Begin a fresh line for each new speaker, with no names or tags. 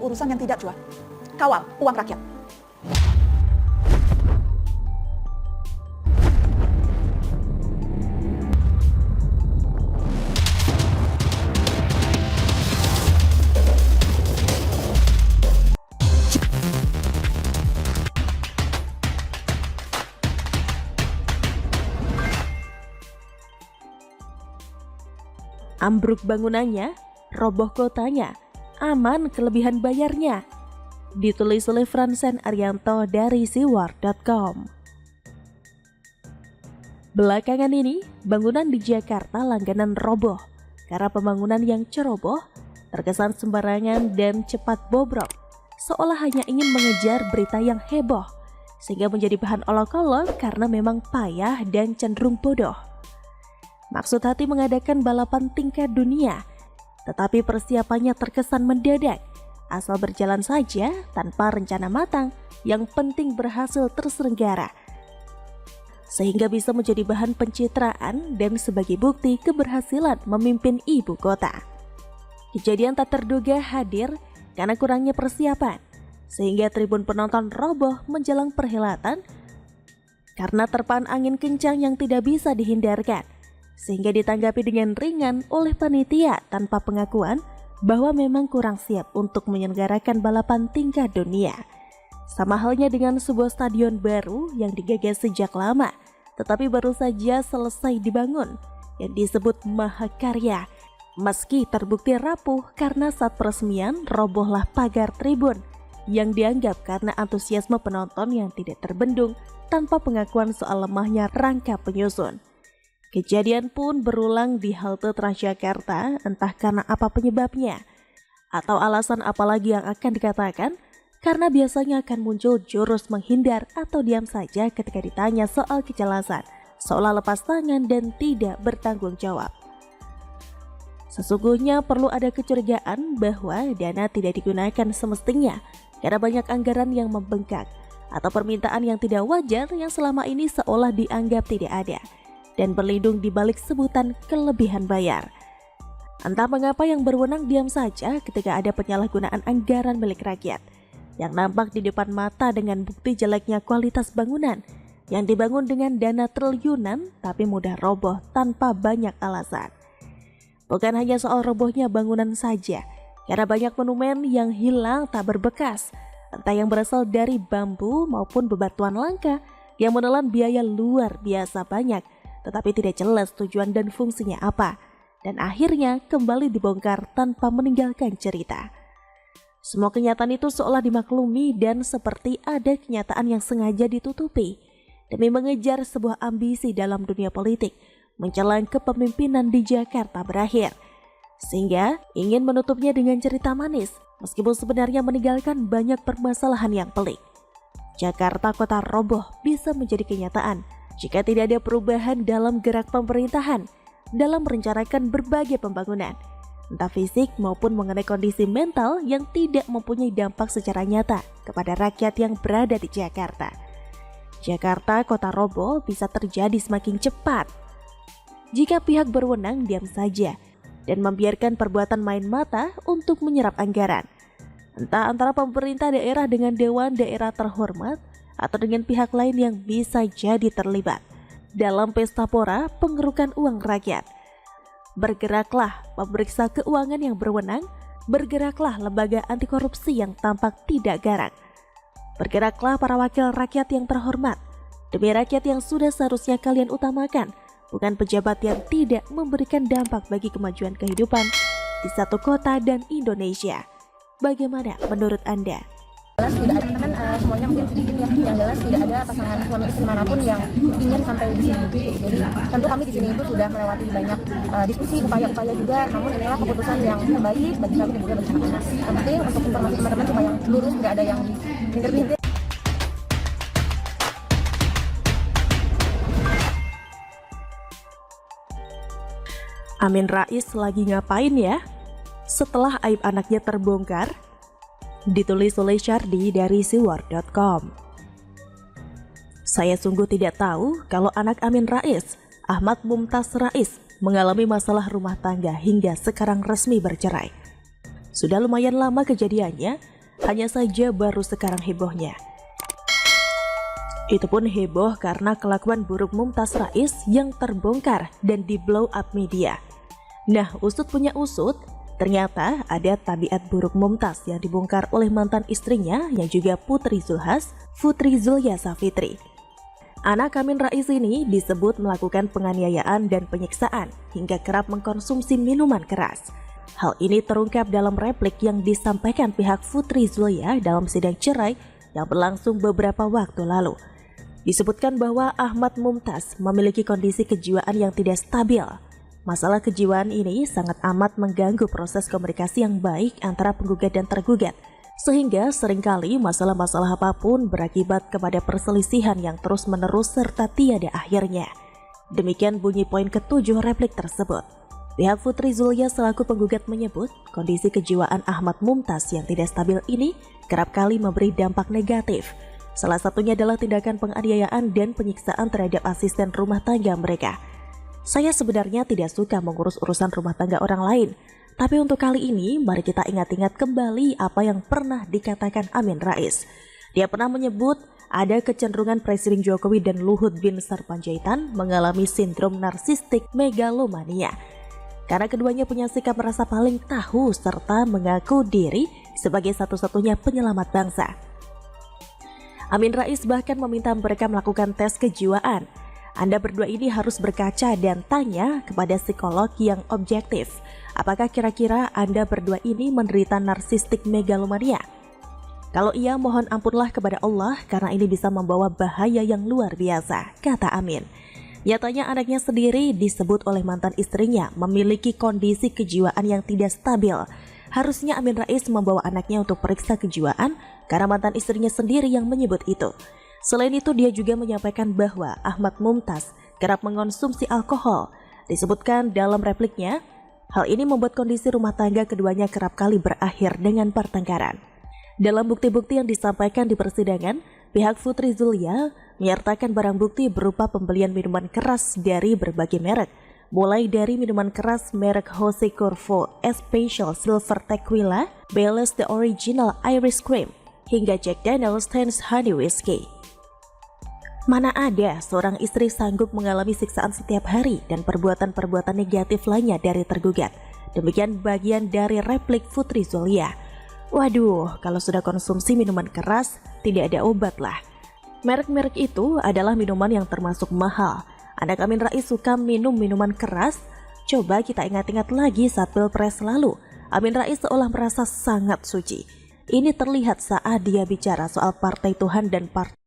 untuk urusan yang tidak cuan. Kawal uang rakyat.
Ambruk bangunannya, roboh kotanya, aman kelebihan bayarnya. Ditulis oleh Fransen Arianto dari siwar.com. Belakangan ini, bangunan di Jakarta langganan roboh karena pembangunan yang ceroboh, terkesan sembarangan dan cepat bobrok, seolah hanya ingin mengejar berita yang heboh, sehingga menjadi bahan olok-olok karena memang payah dan cenderung bodoh. Maksud hati mengadakan balapan tingkat dunia, tetapi persiapannya terkesan mendadak, asal berjalan saja tanpa rencana matang, yang penting berhasil terselenggara. Sehingga bisa menjadi bahan pencitraan dan sebagai bukti keberhasilan memimpin ibu kota. Kejadian tak terduga hadir karena kurangnya persiapan, sehingga tribun penonton roboh menjelang perhelatan karena terpaan angin kencang yang tidak bisa dihindarkan, sehingga ditanggapi dengan ringan oleh panitia tanpa pengakuan bahwa memang kurang siap untuk menyelenggarakan balapan tingkat dunia. Sama halnya dengan sebuah stadion baru yang digagas sejak lama, tetapi baru saja selesai dibangun, yang disebut mahakarya, meski terbukti rapuh karena saat peresmian robohlah pagar tribun, yang dianggap karena antusiasme penonton yang tidak terbendung tanpa pengakuan soal lemahnya rangka penyusun. Kejadian pun berulang di halte Transjakarta, entah karena apa penyebabnya, atau alasan apalagi yang akan dikatakan, karena biasanya akan muncul jurus menghindar atau diam saja ketika ditanya soal kejelasan, seolah lepas tangan dan tidak bertanggung jawab. Sesungguhnya perlu ada kecurigaan bahwa dana tidak digunakan semestinya, karena banyak anggaran yang membengkak, atau permintaan yang tidak wajar yang selama ini seolah dianggap tidak ada, dan berlindung di balik sebutan kelebihan bayar. Entah mengapa yang berwenang diam saja ketika ada penyalahgunaan anggaran milik rakyat, yang nampak di depan mata dengan bukti jeleknya kualitas bangunan, yang dibangun dengan dana triliunan tapi mudah roboh tanpa banyak alasan. Bukan hanya soal robohnya bangunan saja, karena banyak monumen yang hilang tak berbekas, entah yang berasal dari bambu maupun bebatuan langka, yang menelan biaya luar biasa banyak, tetapi tidak jelas tujuan dan fungsinya apa, dan akhirnya kembali dibongkar tanpa meninggalkan cerita. Semua kenyataan itu seolah dimaklumi dan seperti ada kenyataan yang sengaja ditutupi demi mengejar sebuah ambisi dalam dunia politik menjelang kepemimpinan di Jakarta berakhir, sehingga ingin menutupnya dengan cerita manis meskipun sebenarnya meninggalkan banyak permasalahan yang pelik. Jakarta kota roboh bisa menjadi kenyataan jika tidak ada perubahan dalam gerak pemerintahan dalam merencanakan berbagai pembangunan, entah fisik maupun mengenai kondisi mental yang tidak mempunyai dampak secara nyata kepada rakyat yang berada di Jakarta. Jakarta kota roboh bisa terjadi semakin cepat jika pihak berwenang diam saja dan membiarkan perbuatan main mata untuk menyerap anggaran, entah antara pemerintah daerah dengan dewan daerah terhormat atau dengan pihak lain yang bisa jadi terlibat dalam pesta pora pengerukan uang rakyat. Bergeraklah pemeriksa keuangan yang berwenang, bergeraklah lembaga anti korupsi yang tampak tidak garang, bergeraklah para wakil rakyat yang terhormat, demi rakyat yang sudah seharusnya kalian utamakan, bukan pejabat yang tidak memberikan dampak bagi kemajuan kehidupan di satu kota dan Indonesia. Bagaimana menurut Anda?
Jelas tidak ada kan semuanya mungkin sedikit ya, yang jelas tidak ada pasangan suami istri manapun yang ingin sampai di sini. Jadi tentu kami di sini itu sudah melewati banyak diskusi, upaya-upaya juga, namun inilah keputusan yang terbaik bagi kami dan juga bagi anak-anak. Yang penting untuk informasi teman-teman cuma yang lurus, tidak ada yang pinter-pinter.
Amin Rais lagi ngapain ya? Setelah aib anaknya terbongkar, ditulis oleh Syardi dari siwar.com. Saya sungguh tidak tahu kalau anak Amin Rais, Ahmad Mumtaz Rais, mengalami masalah rumah tangga hingga sekarang resmi bercerai. Sudah lumayan lama kejadiannya, hanya saja baru sekarang hebohnya. Itu pun heboh karena kelakuan buruk Mumtaz Rais yang terbongkar dan di blow up media. Nah, usut punya usut, ternyata ada tabiat buruk Mumtaz yang dibongkar oleh mantan istrinya yang juga Putri Zulhas, Putri Zulya Safitri. Anak Amin Rais ini disebut melakukan penganiayaan dan penyiksaan hingga kerap mengkonsumsi minuman keras. Hal ini terungkap dalam replik yang disampaikan pihak Putri Zulya dalam sidang cerai yang berlangsung beberapa waktu lalu. Disebutkan bahwa Ahmad Mumtaz memiliki kondisi kejiwaan yang tidak stabil. Masalah kejiwaan ini sangat amat mengganggu proses komunikasi yang baik antara penggugat dan tergugat, sehingga seringkali masalah-masalah apapun berakibat kepada perselisihan yang terus-menerus serta tiada akhirnya. Demikian bunyi poin ke-7 replik tersebut. Pihak Putri Zulya selaku penggugat menyebut kondisi kejiwaan Ahmad Mumtaz yang tidak stabil ini kerap kali memberi dampak negatif. Salah satunya adalah tindakan penganiayaan dan penyiksaan terhadap asisten rumah tangga mereka. Saya sebenarnya tidak suka mengurus urusan rumah tangga orang lain, tapi untuk kali ini mari kita ingat-ingat kembali apa yang pernah dikatakan Amin Rais. Dia pernah menyebut ada kecenderungan Presiden Jokowi dan Luhut bin Sarpanjaitan mengalami sindrom narsistik megalomania. Karena keduanya punya sikap merasa paling tahu serta mengaku diri sebagai satu-satunya penyelamat bangsa. Amin Rais bahkan meminta mereka melakukan tes kejiwaan. Anda berdua ini harus berkaca dan tanya kepada psikolog yang objektif. Apakah kira-kira Anda berdua ini menderita narsistik megalomania? Kalau iya, mohon ampunlah kepada Allah karena ini bisa membawa bahaya yang luar biasa, kata Amin. Nyatanya anaknya sendiri disebut oleh mantan istrinya memiliki kondisi kejiwaan yang tidak stabil. Harusnya Amin Rais membawa anaknya untuk periksa kejiwaan karena mantan istrinya sendiri yang menyebut itu. Selain itu, dia juga menyampaikan bahwa Ahmad Mumtaz kerap mengonsumsi alkohol. Disebutkan dalam repliknya, hal ini membuat kondisi rumah tangga keduanya kerap kali berakhir dengan pertengkaran. Dalam bukti-bukti yang disampaikan di persidangan, pihak Putri Zulya menyertakan barang bukti berupa pembelian minuman keras dari berbagai merek, mulai dari minuman keras merek Jose Cuervo Special Silver Tequila, Baileys The Original Irish Cream, hingga Jack Daniel's 10 Honey Whiskey. Mana ada seorang istri sanggup mengalami siksaan setiap hari dan perbuatan-perbuatan negatif lainnya dari tergugat. Demikian bagian dari replik Putri Zulya. Waduh, kalau sudah konsumsi minuman keras, tidak ada obat lah. Merek-merek itu adalah minuman yang termasuk mahal. Anak Amin Rais suka minum minuman keras? Coba kita ingat-ingat lagi saat Pilpres lalu. Amin Rais seolah merasa sangat suci. Ini terlihat saat dia bicara soal Partai Tuhan dan Partai